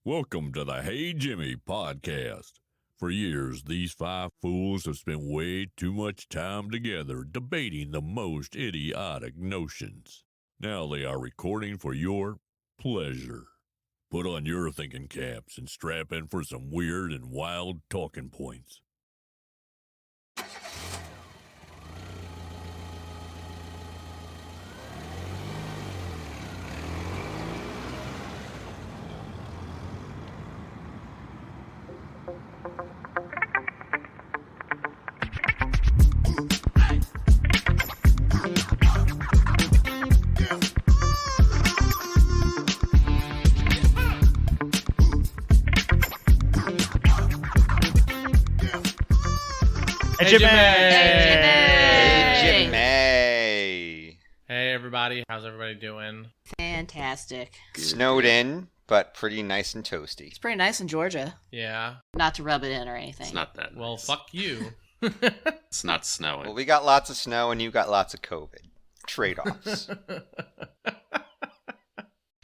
Welcome to the Hey Jimmy podcast. For years, these five fools have spent way too much time together debating the most idiotic notions. Now they are recording for your pleasure. Put on your thinking caps and strap in for some weird and wild talking points. Hey, Jimmy! Hey, Jimmy! Hey, everybody. How's everybody doing? Fantastic. Snowed in, but pretty nice and toasty. It's pretty nice in Georgia. Yeah. Not to rub it in or anything. It's not that Well, nice. fuck you. It's not snowing. Well, we got lots of snow and you got lots of COVID. Trade-offs.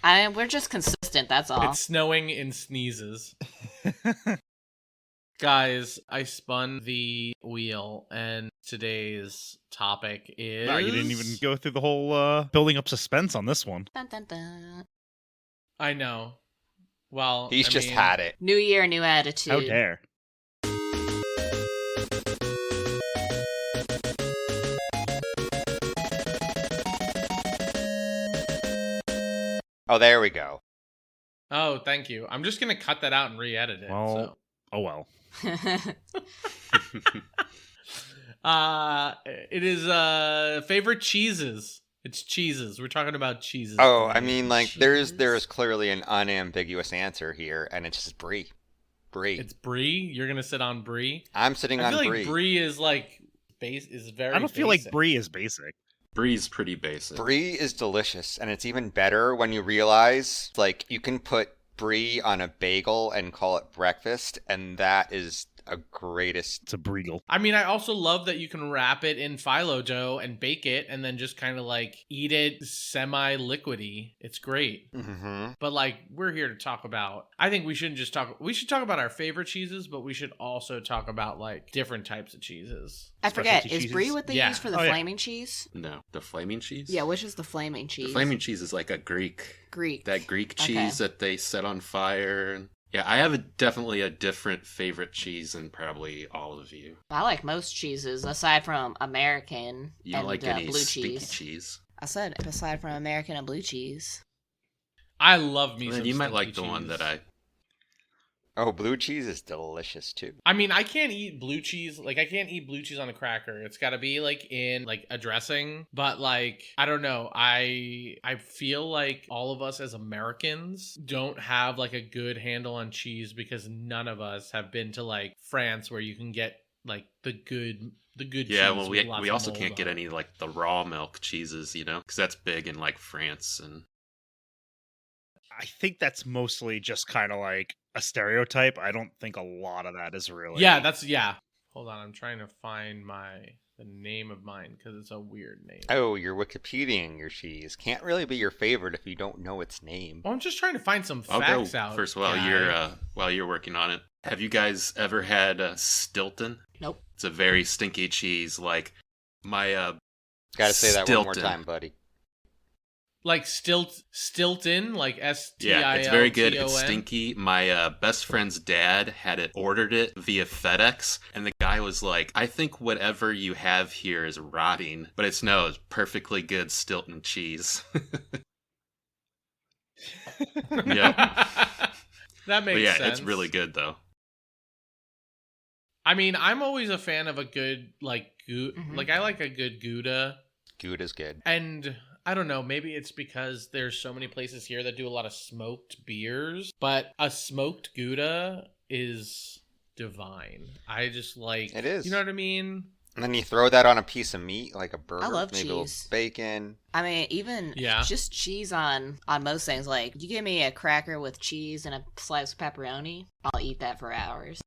We're just consistent, that's all. It's snowing in sneezes. Guys, I spun the wheel, and today's topic is... No, you didn't even go through the whole building up suspense on this one. Dun, dun, dun. I know. Well, He's just had it. New year, new attitude. How dare. Oh, there we go. Oh, thank you. I'm just going to cut that out and re-edit it. Well, oh well. It is favorite cheeses. It's cheeses. We're talking about cheeses. Oh, today. I mean, like, there is clearly an unambiguous answer here, and it's just brie. Brie. It's brie. You're gonna sit on brie. I'm sitting I on feel like brie. brie is like is very. I don't feel basic. like brie is basic. Brie's pretty basic. Brie is delicious, and it's even better when you realize, like, you can put brie on a bagel and call it breakfast, and that is a greatest. It's a bregel. I mean, I also love that you can wrap it in phyllo dough and bake it, and then just kind of like eat it semi-liquidy. It's great. Mm-hmm. But like, we're here to talk about. I think we shouldn't just talk. We should talk about our favorite cheeses, but we should also talk about like different types of cheeses. I forget, Specialty is brie cheeses? what they Yeah. use for the Oh, yeah. flaming cheese? No, the flaming cheese? Yeah, which is the flaming cheese? The flaming cheese is like a Greek. That Greek Okay. cheese that they set on fire. Yeah, I have definitely a different favorite cheese than probably all of you. I like most cheeses, aside from American You don't and like any blue stinky cheese. cheese. I said, aside from American and blue cheese. I love me. Then some you might stinky like the one cheese. that I... Oh, blue cheese is delicious, too. I mean, I can't eat blue cheese. Like, I can't eat blue cheese on a cracker. It's got to be like in like a dressing. But like, I don't know. I feel like all of us as Americans don't have like a good handle on cheese because none of us have been to like France where you can get like the good Yeah, cheese. well, with we lots of also mold can't get on it. any like the raw milk cheeses, you know, because that's big in like France and... I think that's mostly just kind of like a stereotype. I don't think a lot of that is really. Yeah. Hold on, I'm trying to find the name of mine because it's a weird name. Oh, you're Wikipediaing your cheese. Can't really be your favorite if you don't know its name. Well, I'm just trying to find some I'll facts go out. first guy. while you're working on it. Have you guys ever had Stilton? Nope. It's a very stinky cheese. Like my Gotta say that one more Stilton. time, buddy. Like Stilton, like S-T-I-L-T-O-N. Yeah, it's very good. It's stinky. My best friend's dad had it ordered it via FedEx, and the guy was like, "I think whatever you have here is rotting, but it's perfectly good Stilton cheese." Yeah, That but makes yeah, sense. it's really good though. I mean, I'm always a fan of a good like Mhm. like I like a good Gouda, Gouda's good. and I don't know, maybe it's because there's so many places here that do a lot of smoked beers, but a smoked Gouda is divine. I just like It is. You know what I mean? And then you throw that on a piece of meat, like a burger. I love maybe a little cheese. bacon. I mean, even Yeah. just cheese on most things. Like, you give me a cracker with cheese and a slice of pepperoni, I'll eat that for hours.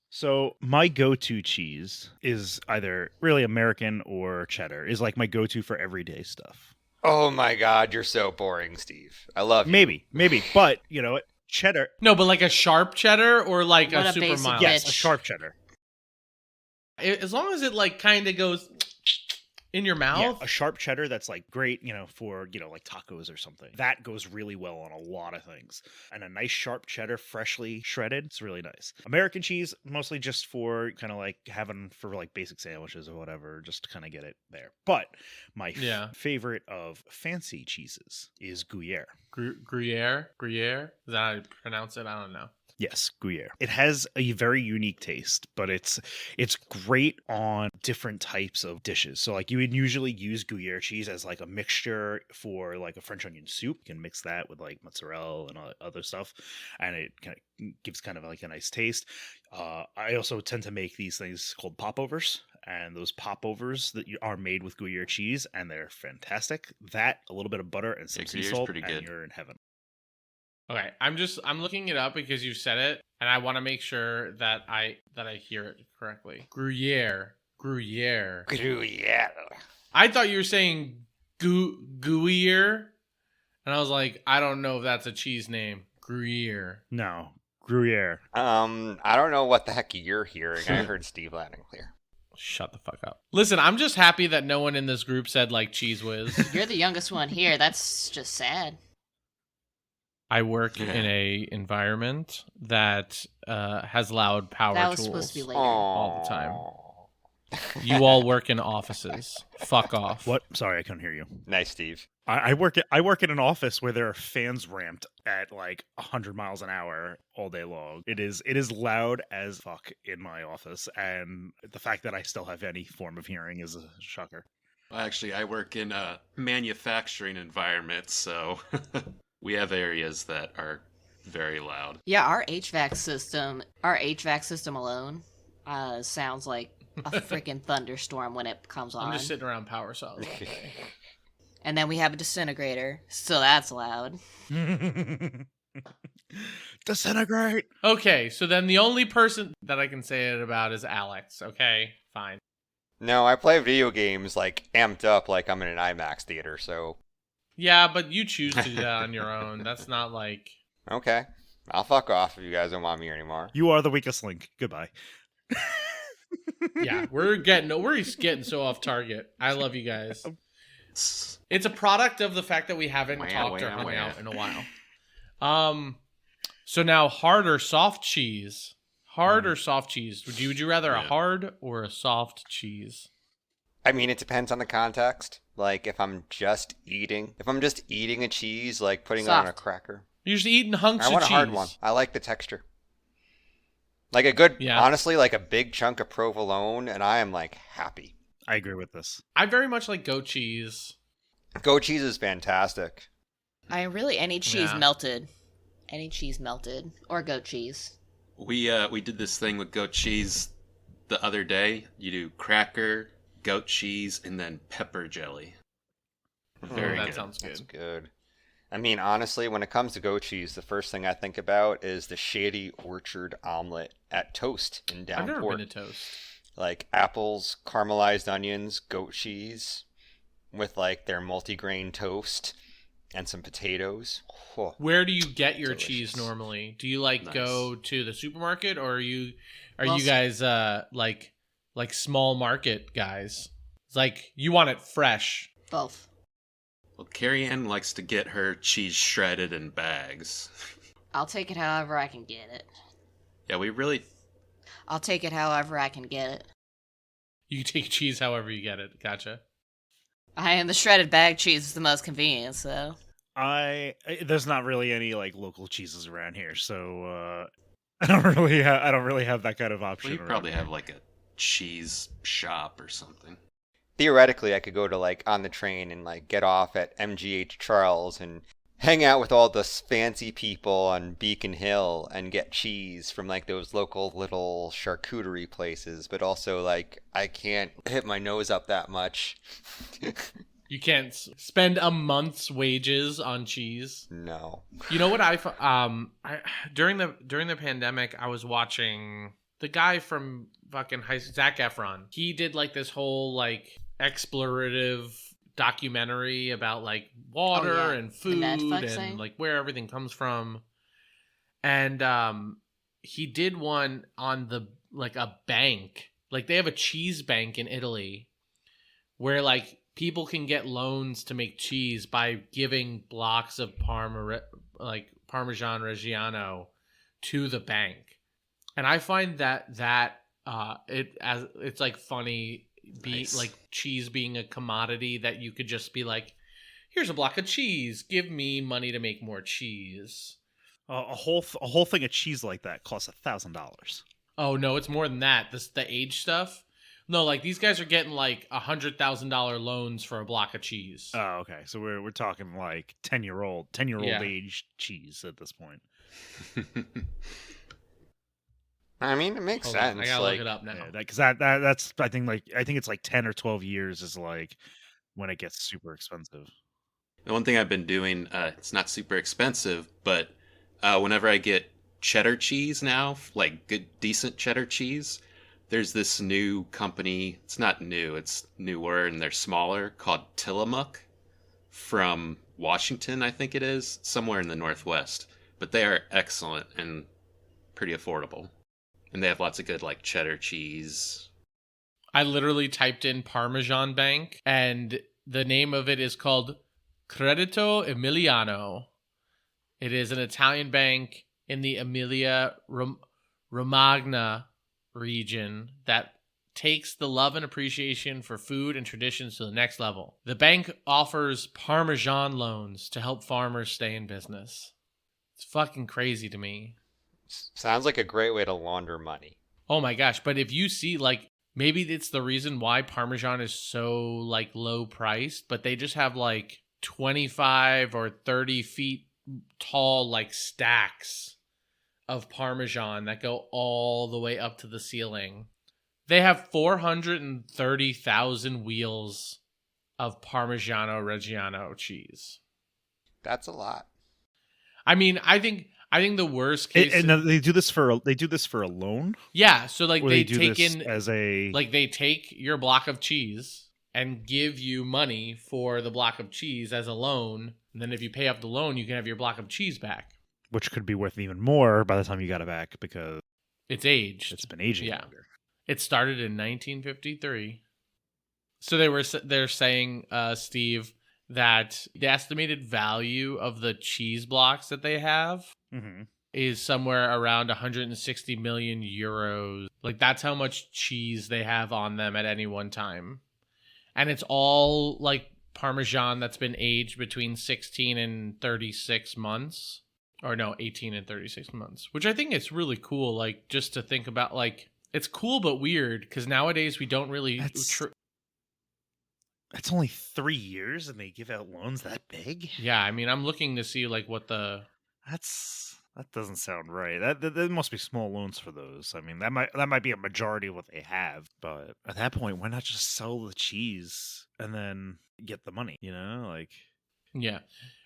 So my go-to cheese is either really American or cheddar. Is like my go-to for everyday stuff. Oh my god, you're so boring, Steve. I love you. Maybe, but you know what? Cheddar. No, but like a sharp cheddar or like What a a super basic mild? Yes, a bitch. sharp cheddar. As long as it like kind of goes in your mouth. Yeah, a sharp cheddar that's like great, for, like tacos or something. That goes really well on a lot of things. And a nice sharp cheddar, freshly shredded, it's really nice. American cheese, mostly just for kind of like having for like basic sandwiches or whatever, just to kind of get it there. But my favorite of fancy cheeses is Gruyere. Gruyere? Is that how you pronounce it? I don't know. Yes, Gruyere. It has a very unique taste, but it's great on different types of dishes. So like you would usually use Gruyere cheese as like a mixture for like a French onion soup. You can mix that with like mozzarella and other stuff, and it kind of gives kind of like a nice taste. I also tend to make these things called popovers, and those popovers that are made with Gruyere cheese, and they're fantastic. That, a little bit of butter and some sea Gruyere's salt, pretty and good. you're in heaven. Okay, I'm looking it up because you said it, and I want to make sure that I hear it correctly. Gruyere. Gruyere. I thought you were saying Gruyere, and I was like, I don't know if that's a cheese name. Gruyere. No, Gruyere. I don't know what the heck you're hearing. I heard Steve loud and clear. Shut the fuck up. Listen, I'm just happy that no one in this group said like Cheese Whiz. You're the youngest one here. That's just sad. I work in a environment that has loud power That was tools supposed to be later. all the time. You all work in offices. Fuck off. What? Sorry, I couldn't hear you. Nice, Steve. I work in an office where there are fans ramped at like 100 miles an hour all day long. It is loud as fuck in my office, and the fact that I still have any form of hearing is a shocker. Well, actually, I work in a manufacturing environment, so we have areas that are very loud. Yeah, our HVAC system alone sounds like a freaking thunderstorm when it comes on. I'm just sitting around power saws all day. And then we have a disintegrator, so that's loud. Disintegrate. Okay, so then the only person that I can say it about is Alex. Okay, fine. No, I play video games like amped up like I'm in an IMAX theater, so Yeah, but you choose to do that on your own. That's not like... okay. I'll fuck off if you guys don't want me here anymore. You are the weakest link. Goodbye. Yeah, we're getting so off target. I love you guys. It's a product of the fact that we haven't talked or hung out in a while. So now hard or soft cheese? Hard or soft cheese? Would you rather a hard or a soft cheese? I mean, it depends on the context. Like if I'm just eating a cheese, like putting it on a Soft. cracker. You're just eating hunks I of want a cheese. hard one. I like the texture. Like a good, Yeah. honestly, like a big chunk of provolone, and I am like happy. I agree with this. I very much like goat cheese. Goat cheese is fantastic. Any cheese Yeah. melted. Any cheese melted. Or goat cheese. We did this thing with goat cheese the other day. You do cracker, goat cheese, and then pepper jelly. Very that good. sounds good. That's good. I mean, honestly, when it comes to goat cheese, the first thing I think about is the Shady Orchard omelet at Toast in I've Downport. never been to Toast. Like apples, caramelized onions, goat cheese, with like their multigrain toast and some potatoes. Oh, Where do you get your Delicious. cheese normally? Do you like Nice. go to the supermarket, or are you Well, guys like small market guys? It's like you want it fresh. Both. Well, Carrie Ann likes to get her cheese shredded in bags. I'll take it however I can get it. Yeah, I'll take it however I can get it. You take cheese however you get it. Gotcha. The shredded bag cheese is the most convenient, so. There's not really any like local cheeses around here, so I don't really have that kind of option. well, you around probably here. have like a cheese shop or something. theoretically, I could go to like on the train and like get off at MGH Charles and hang out with all the fancy people on Beacon Hill and get cheese from like those local little charcuterie places, but also like I can't hit my nose up that much. You can't spend a month's wages on cheese. No. You know what during the pandemic, I was watching the guy from fucking Zac Efron. He did like this whole like explorative documentary about like water and The food Netflix and thing? like where everything comes from. And he did one on the like a bank. Like they have a cheese bank in Italy where like people can get loans to make cheese by giving blocks of Parmesan Reggiano to the bank. And I find it's like funny Nice. like cheese being a commodity that you could just be like, here's a block of cheese, give me money to make more cheese. A whole thing of cheese like that costs $1,000. Oh no, it's more than that. The age stuff. No, like these guys are getting like $100,000 loans for a block of cheese. Oh, okay. So we're talking like 10-year-old Yeah. age cheese at this point. I mean, it makes Hold on, sense. I gotta like, look it up now. Yeah, because that's I think it's like 10 or 12 years is like when it gets super expensive. The one thing I've been doing, it's not super expensive, but whenever I get cheddar cheese now, like good, decent cheddar cheese, there's this new company. It's not new, it's newer, and they're smaller, called Tillamook from Washington, I think it is, somewhere in the Northwest. But they are excellent and pretty affordable. And they have lots of good, like, cheddar cheese. I literally typed in Parmesan Bank, and the name of it is called Credito Emiliano. It is an Italian bank in the Emilia Romagna region that takes the love and appreciation for food and traditions to the next level. The bank offers Parmesan loans to help farmers stay in business. It's fucking crazy to me. sounds like a great way to launder money. Oh my gosh, but if you see like maybe it's the reason why Parmesan is so like low priced, but they just have like 25 or 30 feet tall like stacks of Parmesan that go all the way up to the ceiling. They have 430,000 wheels of Parmigiano Reggiano cheese. That's a lot. I mean, I think the worst case And they do this for a loan. yeah, so like Or they do take this in as a like they take your block of cheese and give you money for the block of cheese as a loan, and then if you pay up the loan, you can have your block of cheese back. which could be worth even more by the time you got it back because It's aged. it's been aging Yeah. longer. It started in 1953. So they're saying, Steve, that the estimated value of the cheese blocks that they have Mm-hmm. is somewhere around 160 million euros. Like that's how much cheese they have on them at any one time. And it's all like Parmesan that's been aged between 16 and 36 months. Or no, 18 and 36 months. Which I think is really cool, like just to think about. Like it's cool but weird because nowadays we don't really That's only 3 years, and they give out loans that big. yeah, I mean I'm looking to see like what the That doesn't sound right. That must be small loans for those. I mean, that might be a majority of what they have. But at that point, why not just sell the cheese and then get the money? You know, like yeah.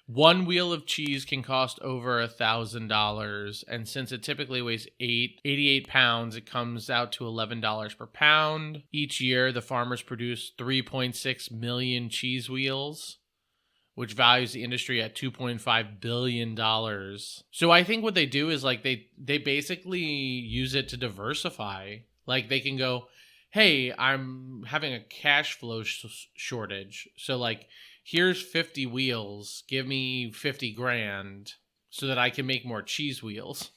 One wheel of cheese can cost over $1,000, and since it typically weighs 88 pounds, it comes out to $11 per pound. Each year, the farmers produce 3.6 million cheese wheels, which values the industry at $2.5 billion. So I think what they do is like they basically use it to diversify. Like they can go, hey, I'm having a cash flow shortage. So like, here's 50 wheels, give me 50 grand so that I can make more cheese wheels.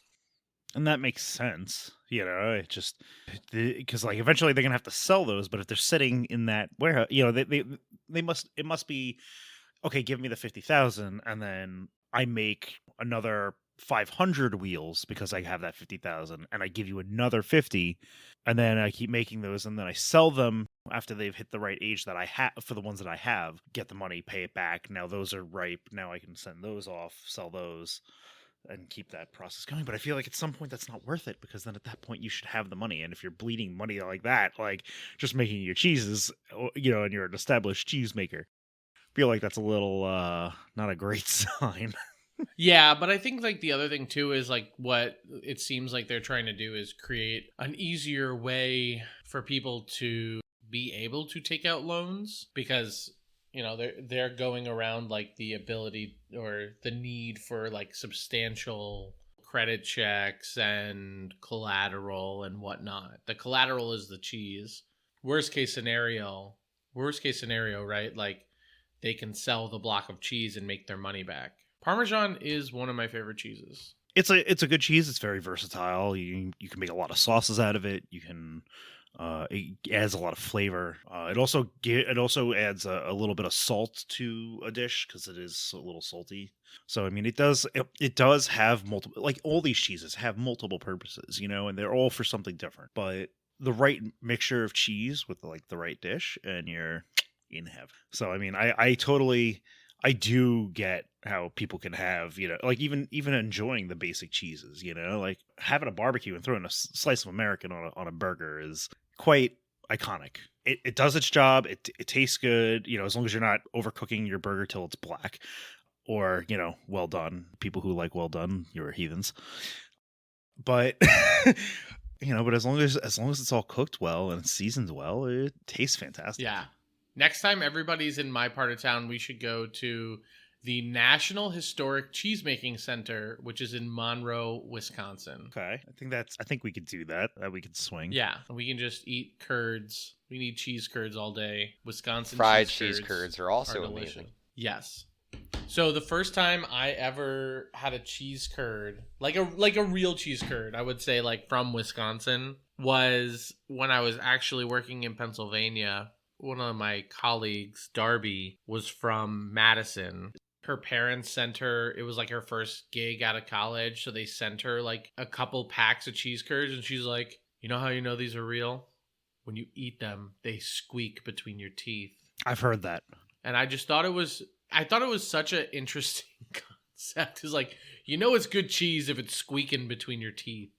and that makes sense. You know, it just because like eventually they're gonna have to sell those. But if they're sitting in that warehouse, you know, they must it must be okay. Give me the 50,000, and then I make another 500 wheels because I have that 50,000, and I give you another 50, and then I keep making those, and then I sell them after they've hit the right age that I have for the ones that I have. Get the money, pay it back. Now those are ripe. Now I can send those off, sell those, and keep that process going. But I feel like at some point that's not worth it because then at that point you should have the money. And if you're bleeding money like that, like just making your cheeses, you know, and you're an established cheese maker, I feel like that's a little not a great sign. Yeah, but I think like the other thing too is like what it seems like they're trying to do is create an easier way for people to be able to take out loans because they're going around like the ability or the need for like substantial credit checks and collateral and whatnot. The collateral is the cheese. Worst case scenario, right? Like they can sell the block of cheese and make their money back. Parmesan is one of my favorite cheeses. It's a good cheese. It's very versatile. You can make a lot of sauces out of it. You can it adds a lot of flavor. It also adds a little bit of salt to a dish because it is a little salty. So I mean, it does have multiple, like all these cheeses have multiple purposes, and they're all for something different. But the right mixture of cheese with like the right dish, and you're in heaven. So I mean, I do get how people can have, like even enjoying the basic cheeses, like having a barbecue and throwing a slice of American on a burger is quite iconic. It does its job. It tastes good, as long as you're not overcooking your burger till it's black or, well done. People who like well done, you're heathens. But, but as long as it's all cooked well and it's seasoned well, it tastes fantastic. Yeah. Next time everybody's in my part of town, we should go to the National Historic Cheesemaking Center, which is in Monroe, Wisconsin. Okay. I think we could do that. We could swing. Yeah. We can just eat curds. We need cheese curds all day. Wisconsin fried cheese curds are also delicious. amazing. Yes. So the first time I ever had a cheese curd, like a real cheese curd, I would say like from Wisconsin, was when I was actually working in Pennsylvania. One of my colleagues, Darby, was from Madison. Her parents sent her, it was like her first gig out of college, so they sent her like a couple packs of cheese curds, and she's like, you know how you know these are real? When you eat them, they squeak between your teeth. I've heard that. And I thought it was such an interesting concept. It's like, it's good cheese if it's squeaking between your teeth.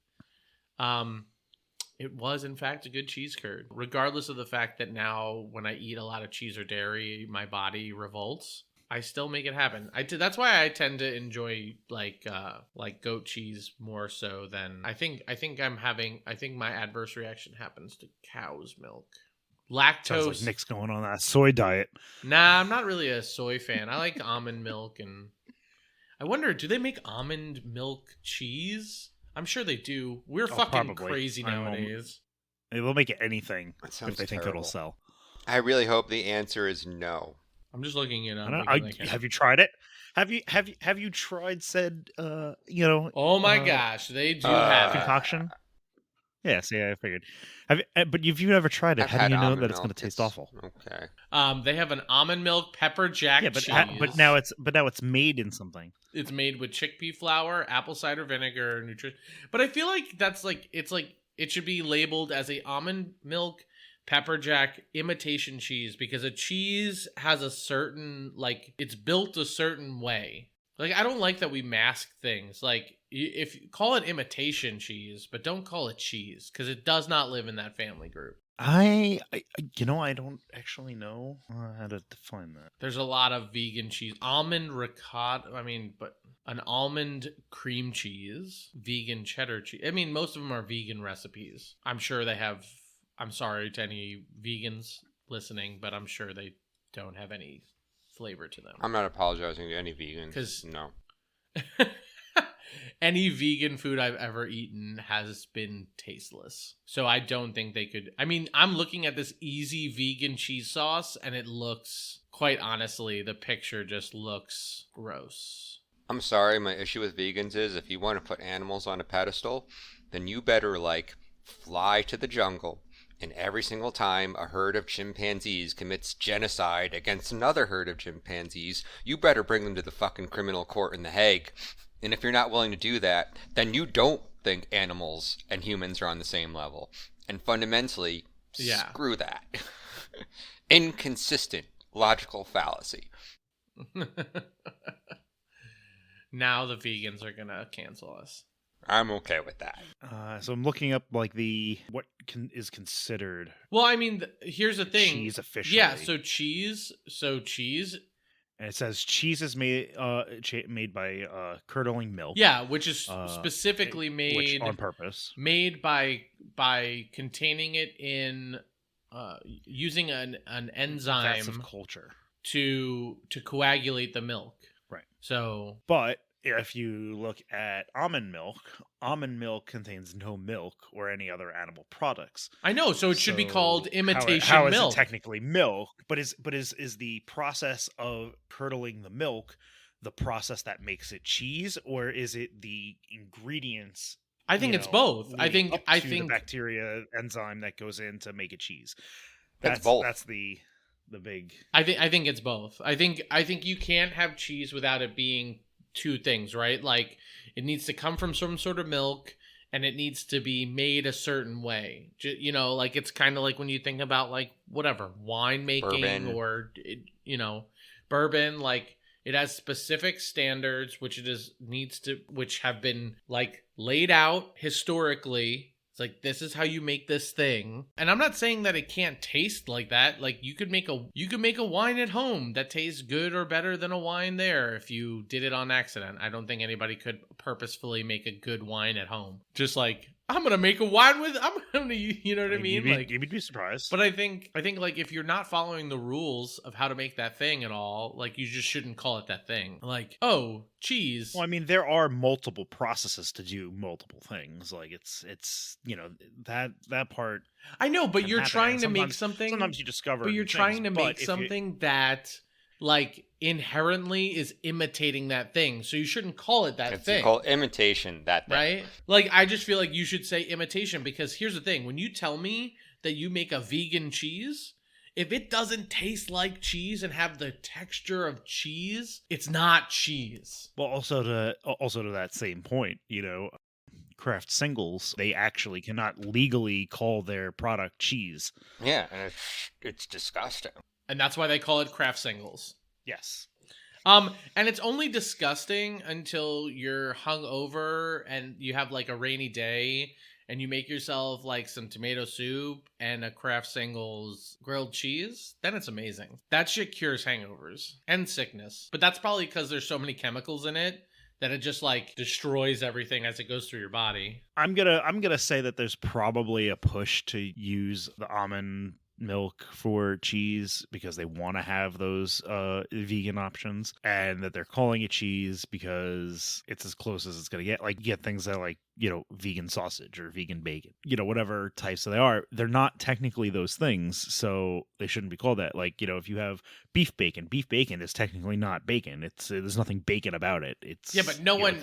It was, in fact, a good cheese curd, regardless of the fact that now when I eat a lot of cheese or dairy, my body revolts. I still make it happen. That's why I tend to enjoy like goat cheese more so than I think my adverse reaction happens to cow's milk. Lactose. Sounds like Nick's going on that soy diet. Nah, I'm not really a soy fan. I like almond milk, and I wonder, do they make almond milk cheese? I'm sure they do. We're fucking probably. Crazy nowadays. They'll make it anything That sounds if they think it'll sell. I really hope the answer is no. I'm just looking it up. Have you tried it? Have you tried said Oh my gosh, they do have concoction? Yeah, see, I figured. But if you've never tried it, I've how do you had know almond that it's going milk. to taste awful? Okay. They have an almond milk pepper jack cheese. But now it's made in something. It's made with chickpea flour, apple cider vinegar, nutrition. But I feel like it should be labeled as a almond milk pepper jack imitation cheese, because a cheese has a certain, like, it's built a certain way. Like, I don't like that we mask things. Like, if call it imitation cheese, but don't call it cheese, because it does not live in that family group. I don't actually know how to define that. There's a lot of vegan cheese. Almond ricotta, but an almond cream cheese, vegan cheddar cheese. I mean, most of them are vegan recipes. I'm sure they have, I'm sorry to any vegans listening, but I'm sure they don't have any flavor to them. I'm not apologizing to any vegans. 'Cause- No. Any vegan food I've ever eaten has been tasteless. So I don't think they could. I mean, I'm looking at this easy vegan cheese sauce, and it looks, quite honestly, the picture just looks gross. I'm sorry, my issue with vegans is if you want to put animals on a pedestal, then you better, fly to the jungle, and every single time a herd of chimpanzees commits genocide against another herd of chimpanzees, you better bring them to the fucking criminal court in The Hague. And if you're not willing to do that, then you don't think animals and humans are on the same level. And fundamentally, screw that. Inconsistent logical fallacy. Now the vegans are gonna cancel us. I'm okay with that. So I'm looking up what is considered. Well, I mean, here's the thing. Cheese officially. Yeah, so cheese. And it says cheese is made by curdling milk. Yeah, which is specifically made on purpose. Made by containing it in using an enzyme. Vats of culture. to coagulate the milk. Right. So, But if you look at almond milk contains no milk or any other animal products. I know, so it should be called imitation how is milk. it technically milk? But is the process of curdling the milk the process that makes it cheese, or is it the ingredients? I think it's both. I think the bacteria enzyme that goes in to make it cheese. It's both. That's the big. I think it's both. I think you can't have cheese without it being two things, right? Like it needs to come from some sort of milk, and it needs to be made a certain way. You know, like it's kind of like when you think about like whatever wine making Bourbon. or bourbon. Like it has specific standards, which which have been like laid out historically. It's like, this is how you make this thing. And I'm not saying that it can't taste like that. Like you could make a wine at home that tastes good or better than a wine there if you did it on accident. I don't think anybody could purposefully make a good wine at home. Just like, I'm going to make a wine you know what I mean? You'd be surprised. But I think like if you're not following the rules of how to make that thing at all, like you just shouldn't call it that thing. Like, oh, cheese. Well, I mean, there are multiple processes to do multiple things. Like it's that part. I know, but you're happen. trying And to make something. Sometimes you discover. But you're things, trying to but make something that like inherently is imitating that thing. So you shouldn't call it that thing. It's called imitation, that thing. Right? Like I just feel like you should say imitation, because here's the thing. When you tell me that you make a vegan cheese, if it doesn't taste like cheese and have the texture of cheese, it's not cheese. Well, also to that same point, Kraft Singles, they actually cannot legally call their product cheese. Yeah, and it's disgusting. And that's why they call it Kraft Singles. Yes. And it's only disgusting until you're hungover and you have like a rainy day and you make yourself like some tomato soup and a Kraft Singles grilled cheese. Then it's amazing. That shit cures hangovers and sickness. But that's probably because there's so many chemicals in it that it just like destroys everything as it goes through your body. I'm gonna say that there's probably a push to use the almond milk for cheese because they want to have those vegan options, and that they're calling it cheese because it's as close as it's going to get. Like, you get things that are like, vegan sausage or vegan bacon, whatever types they are. They're not technically those things, so they shouldn't be called that. Like, if you have beef bacon is technically not bacon. There's nothing bacon about it. It's but no one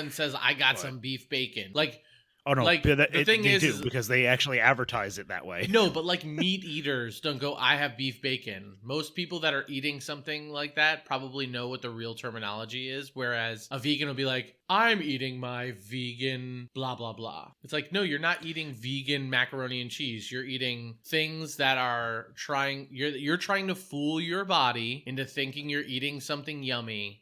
says I got some beef bacon. Like, oh no! Like, the thing they is do because they actually advertise it that way. No, but like meat eaters don't go, I have beef bacon. Most people that are eating something like that probably know what the real terminology is, whereas a vegan will be like, I'm eating my vegan blah blah blah. It's like, no, you're not eating vegan macaroni and cheese. You're eating things that are you're trying to fool your body into thinking you're eating something yummy.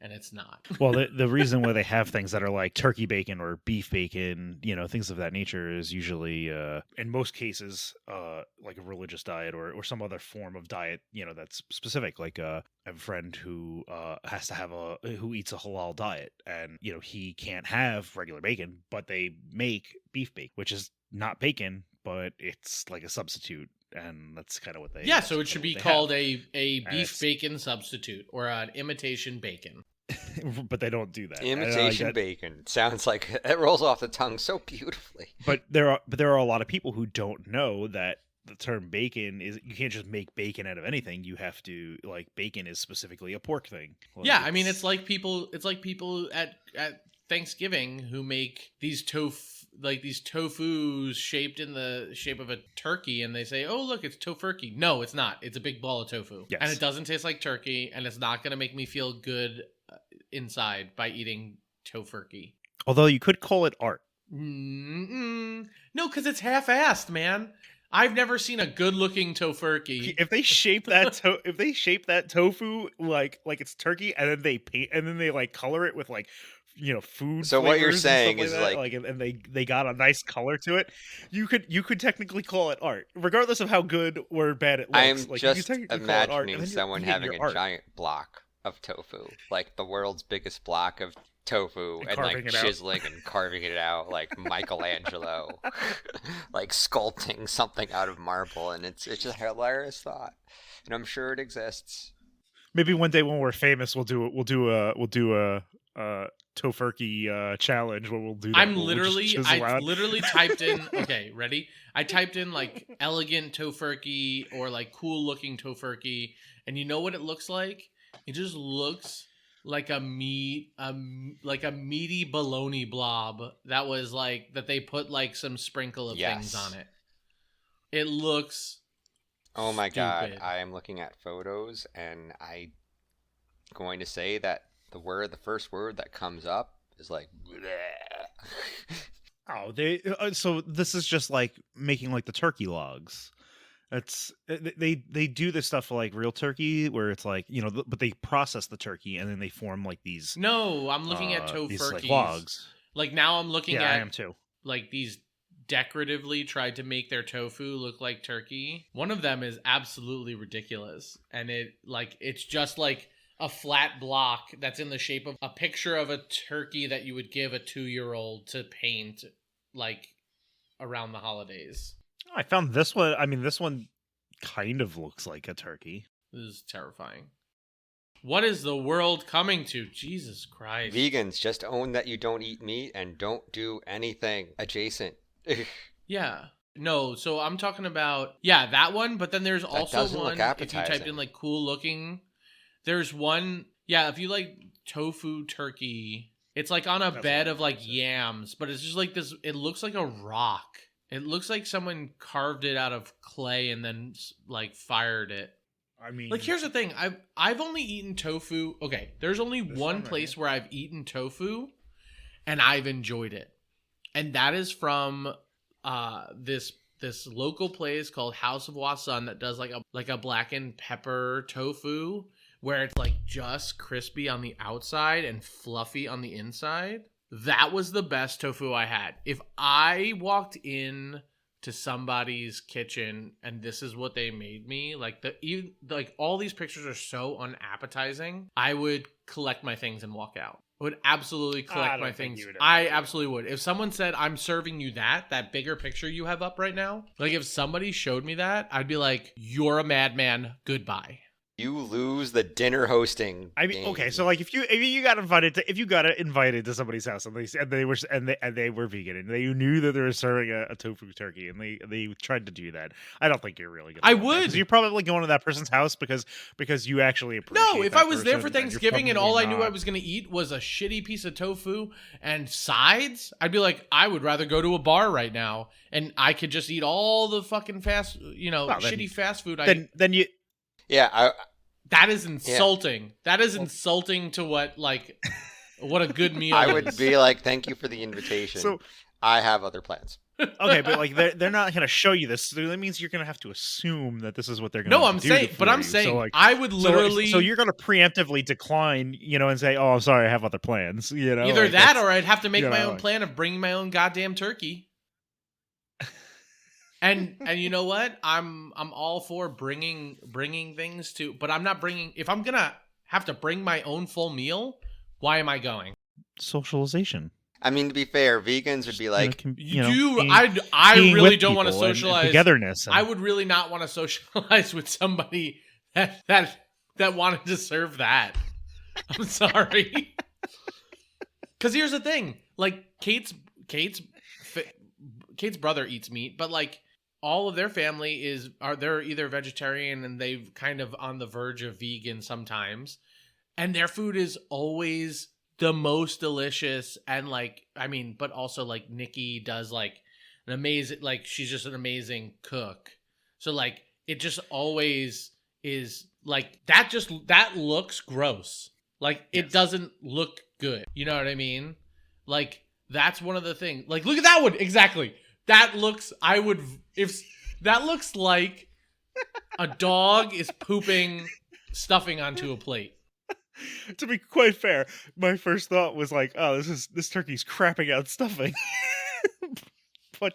And it's not. Well, the reason why they have things that are like turkey bacon or beef bacon, things of that nature is usually, in most cases, like a religious diet or some other form of diet, that's specific. Like, I have a friend who has to have who eats a halal diet, and he can't have regular bacon, but they make beef bacon, which is not bacon, but it's like a substitute. And that's kind of what they... Yeah, so it should be called a beef bacon substitute or an imitation bacon. But they don't do that. Imitation bacon sounds like it rolls off the tongue so beautifully. But there are a lot of people who don't know that the term bacon is, you can't just make bacon out of anything. You have to, like, bacon is specifically a pork thing. Like, yeah, I mean, it's like people at Thanksgiving who make these tofus shaped in the shape of a turkey, and they say, oh, look, it's tofurkey. No, it's not. It's a big ball of tofu. Yes. And it doesn't taste like turkey, and it's not going to make me feel good inside by eating tofurkey. Although you could call it art. No, because it's half-assed, man. I've never seen a good-looking tofurkey. If they shape that tofu like it's turkey, and then they paint, and then they like color it with like food. So what you're saying is like and they got a nice color to it. You could technically call it art, regardless of how good or bad it looks. I'm like, just imagining someone having a giant block of tofu, like the world's biggest block of tofu, and like chiseling and carving it out like Michelangelo, like sculpting something out of marble, and it's just a hilarious thought. and I'm sure it exists. Maybe one day when we're famous, we'll do a tofurkey challenge where we'll do that. I literally typed in. Okay, ready? I typed in like elegant tofurkey or like cool looking tofurkey, and you know what it looks like? It just looks like a meaty bologna blob that was like that they put like some sprinkle of things on it. It looks. Oh my god! stupid. I am looking at photos, and I'm going to say that the first word that comes up is like. Oh, so this is just like making like the turkey logs. They do this stuff for like real turkey where it's like, you know, but they process the turkey and then they form like these. No, I'm looking at these, tofurkeys. like, logs. Like now I'm looking at. I am too. Like these decoratively tried to make their tofu look like turkey. One of them is absolutely ridiculous, and it's just like a flat block that's in the shape of a picture of a turkey that you would give a 2-year-old to paint like around the holidays. I found this one. I mean, this one kind of looks like a turkey. This is terrifying. What is the world coming to? Jesus Christ. Vegans, just own that you don't eat meat and don't do anything adjacent. Yeah. No, so I'm talking about, that one, but then there's also one, if you typed in like cool looking, there's one, if you like tofu turkey, it's like on a bed of like yams, but it's just like this, it looks like a rock. It looks like someone carved it out of clay and then like fired it. I mean, like here's the thing, I've only eaten tofu. Okay, there's only one place where I've eaten tofu and I've enjoyed it. And that is from this local place called House of Wasan that does like a blackened pepper tofu where it's like just crispy on the outside and fluffy on the inside. That was the best tofu I had. If I walked in to somebody's kitchen and this is what they made me, like all these pictures are so unappetizing, I would collect my things and walk out. I would absolutely collect my things. I absolutely would. If someone said, I'm serving you that bigger picture you have up right now, like if somebody showed me that, I'd be like, you're a madman. Goodbye. You lose the dinner hosting. I mean, game. okay, so like if you got invited to somebody's house and they were vegan and they knew that they were serving a tofu turkey and they tried to do that, I don't think you're really gonna. I would. You're probably going to that person's house because you actually appreciate. No, if that I was there for person, Thanksgiving and all I knew I was gonna eat was a shitty piece of tofu and sides, I'd be like, I would rather go to a bar right now and I could just eat all the fucking shitty fast food. Then you. Yeah, that is insulting. Yeah. That is insulting to what a good meal I is. would be like, thank you for the invitation. So, I have other plans. Okay, but like they're not going to show you this. So that means you're going to have to assume that this is what they're going to do. No, I'm saying, so, like, I would literally. So you're going to preemptively decline, and say, "Oh, I'm sorry, I have other plans." Either like that, or I'd have to make my own plan of bringing my own goddamn turkey. And you know what? I'm all for bringing things to, but I'm not bringing. If I'm gonna have to bring my own full meal, why am I going? Socialization. I mean, to be fair, vegans would be like, I really don't want to socialize. And togetherness. I would really not want to socialize with somebody that wanted to serve that. I'm sorry. Because here's the thing, like Kate's brother eats meat, but like all of their family they're either vegetarian and they've kind of on the verge of vegan sometimes, and their food is always the most delicious. And like, I mean, but also like Nikki does like an amazing, like she's just an amazing cook. So like it just always is like that looks gross. Like it doesn't look good. You know what I mean? Like that's one of the things. Like look at that one. Exactly. That looks like a dog is pooping stuffing onto a plate. To be quite fair, my first thought was like, "Oh, this turkey's crapping out stuffing," but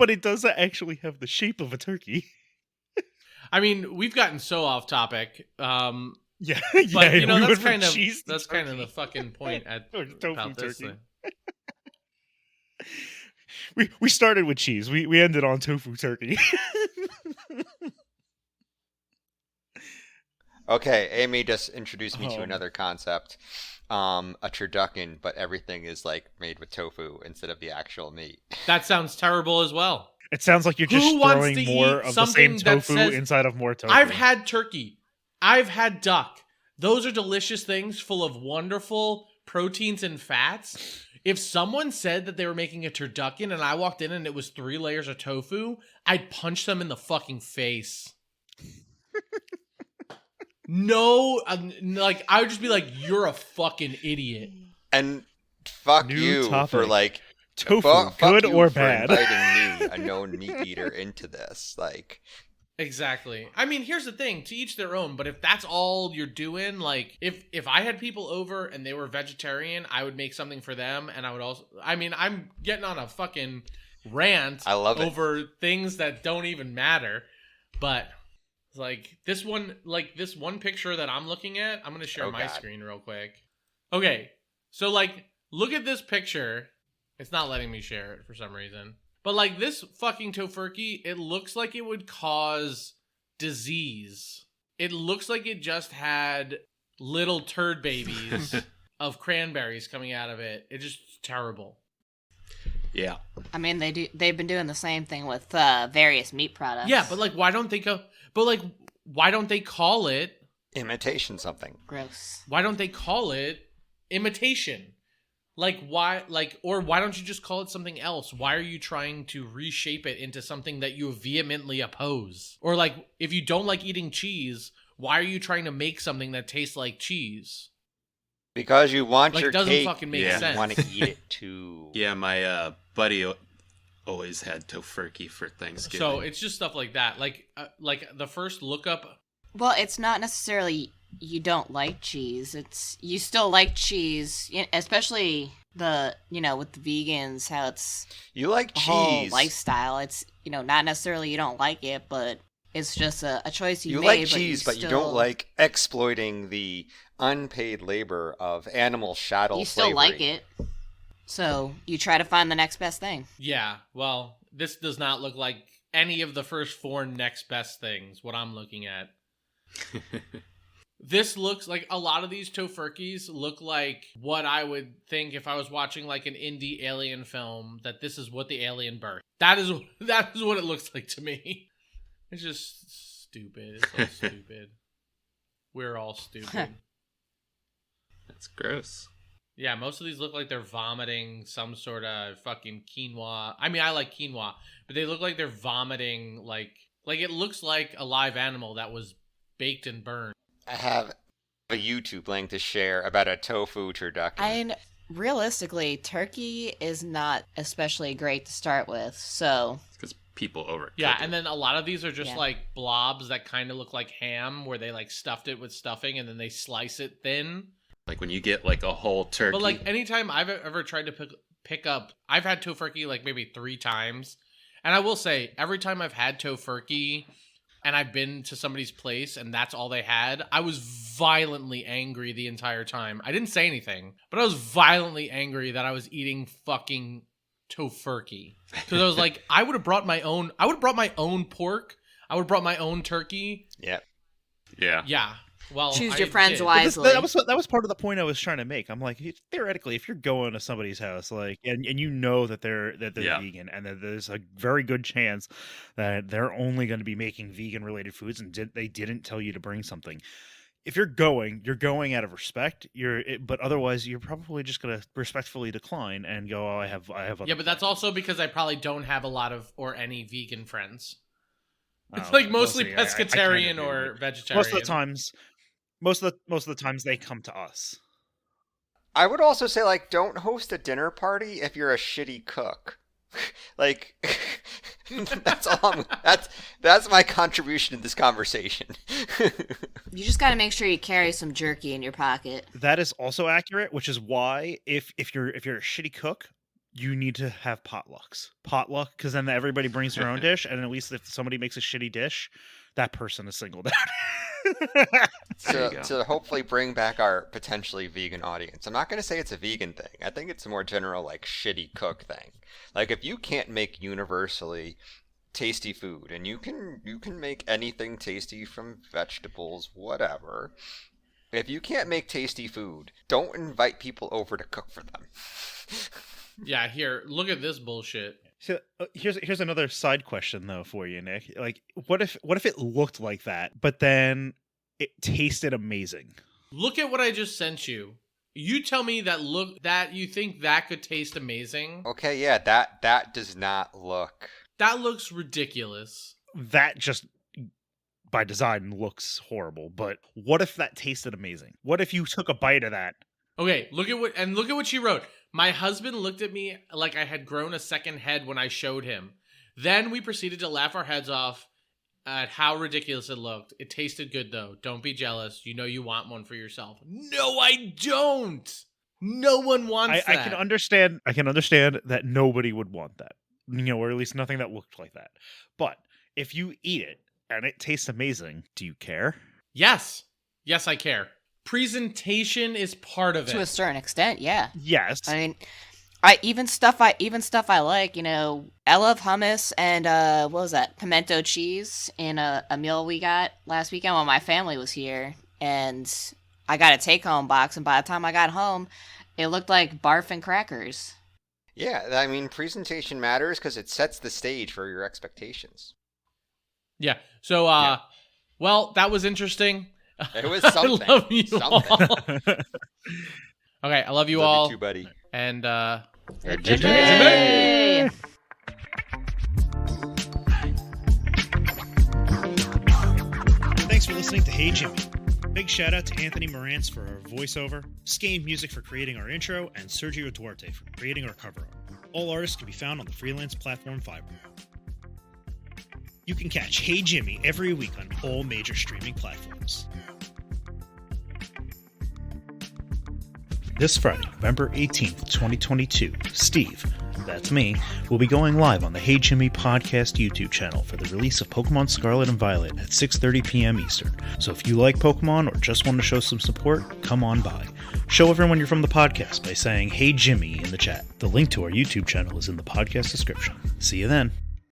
it does actually have the shape of a turkey. I mean, we've gotten so off topic. But that's kind of the fucking point about this thing. We started with cheese. We ended on tofu turkey. Okay, Amy just introduced me to Um, another concept. A turducken, but everything is like made with tofu instead of the actual meat. That sounds terrible as well. It sounds like you're Who just wants to throwing more eat of the same something that tofu says- inside of more tofu. I've had turkey. I've had duck. Those are delicious things full of wonderful proteins and fats. If someone said that they were making a turducken and I walked in and it was 3 layers of tofu, I'd punch them in the fucking face. No, like I would just be like, "You're a fucking idiot." And fuck New you for topic. like Tofu, fuck good you or for bad? inviting me, a known meat eater, into this. Like, Exactly. I mean, here's the thing, to each their own, but if that's all you're doing, like if I had people over and they were vegetarian, I would make something for them and I would also I'm getting on a fucking rant I love it. over things that don't even matter, but like this one picture that I'm looking at, I'm going to share Oh, my God. screen real quick. Okay. So like look at this picture. It's not letting me share it for some reason. But like this fucking tofurkey, it looks like it would cause disease. It looks like it just had little turd babies of cranberries coming out of it. It's just terrible. Yeah. I mean, they've been doing the same thing with various meat products. Yeah, but like why don't they call it imitation something. Gross. why don't they call it imitation? Like why don't you just call it something else? Why are you trying to reshape it into something that you vehemently oppose? Or like if you don't like eating cheese, why are you trying to make something that tastes like cheese? Because you want Like, your it doesn't cake, fucking make Yeah. sense. you want to eat it too. Yeah, my buddy always had tofurkey for Thanksgiving. So it's just stuff like that. Like the first lookup. Well, it's not necessarily you don't like cheese. It's you still like cheese, especially with the vegans, how it's You like a whole cheese. lifestyle. It's not necessarily you don't like it, but it's just a choice you You made. like cheese, but you still- don't like exploiting the unpaid labor of animal chattel You still slavery. like it, so you try to find the next best thing. Yeah, well, this does not look like any of the first 4 next best things. What I'm looking at. This looks like a lot of these tofurkeys look like what I would think if I was watching like an indie alien film, that this is what the alien birthed. That is what it looks like to me. It's just stupid. It's so stupid. We're all stupid. That's gross. Yeah, most of these look like they're vomiting some sort of fucking quinoa. I mean, I like quinoa, but they look like they're vomiting like it looks like a live animal that was baked and burned. I have a YouTube link to share about a tofu turducken. And realistically, turkey is not especially great to start with, so Because people overcook Yeah, it. and then a lot of these are just Yeah. like blobs that kind of look like ham, where they like stuffed it with stuffing and then they slice it thin. Like when you get like a whole turkey. But like anytime I've ever tried to pick up, I've had tofurkey like maybe 3 times, and I will say every time I've had tofurkey and I've been to somebody's place and that's all they had, I was violently angry the entire time. I didn't say anything, but I was violently angry that I was eating fucking tofurkey. Because I was like, I would have brought my own pork. I would have brought my own turkey. Yep. yeah. Yeah. Well, choose your I friends did. wisely. That was part of the point I was trying to make. I'm like, theoretically, if you're going to somebody's house, like, and you know that they're Yeah. vegan, and that there's a very good chance that they're only going to be making vegan related foods, and they didn't tell you to bring something. If you're going out of respect. But otherwise, you're probably just going to respectfully decline and go, "Oh, I have." Other Yeah, but that's plans." also because I probably don't have a lot of or any vegan friends. It's Oh, like okay. mostly We'll see. I kinda pescatarian do, or but vegetarian. most of the times they come to us. I would also say, like, don't host a dinner party if you're a shitty cook. Like, that's my contribution to this conversation. You just got to make sure you carry some jerky in your pocket. That is also accurate, which is why if you're a shitty cook, you need to have potlucks. Potluck, because then everybody brings their own dish, and at least if somebody makes a shitty dish, that person is singled out. There you go. To hopefully bring back our potentially vegan audience. I'm not going to say it's a vegan thing. I think it's a more general, like, shitty cook thing. Like, if you can't make universally tasty food, and you can make anything tasty from vegetables, whatever. If you can't make tasty food, don't invite people over to cook for them. Yeah, here, look at this bullshit. So here's another side question though for you, Nick. Like, what if it looked like that, but then it tasted amazing? Look at what I just sent you. You tell me that you think that could taste amazing. Okay, yeah, that does not look. That looks ridiculous. That just by design looks horrible. But what if that tasted amazing? What if you took a bite of that? Okay, look at what she wrote. My husband looked at me like I had grown a second head when I showed him. Then we proceeded to laugh our heads off at how ridiculous it looked. It tasted good though. Don't be jealous. You know you want one for yourself. No, I don't. No one wants that. I can understand that nobody would want that. Or at least nothing that looked like that. But if you eat it and it tastes amazing, do you care? Yes. Yes, I care. Presentation is part of it. To a certain extent, yeah. Yes. I mean, even stuff I like, I love hummus and what was that? Pimento cheese in a meal we got last weekend when my family was here, and I got a take-home box, and by the time I got home, it looked like barf and crackers. Yeah, I mean, presentation matters because it sets the stage for your expectations. Yeah. So, well, that was interesting. It was something. I love you all. Okay, I love you all. Love you too, buddy. And, Jimmy! Thanks for listening to Hey Jimmy. Big shout out to Anthony Morantz for our voiceover, Skane Music for creating our intro, and Sergio Duarte for creating our cover art. All artists can be found on the freelance platform Fiverr. You can catch Hey Jimmy every week on all major streaming platforms. This Friday, November 18th, 2022, Steve, that's me, will be going live on the Hey Jimmy podcast YouTube channel for the release of Pokemon Scarlet and Violet at 6:30 p.m. Eastern. So if you like Pokemon or just want to show some support, come on by. Show everyone you're from the podcast by saying Hey Jimmy in the chat. The link to our YouTube channel is in the podcast description. See you then.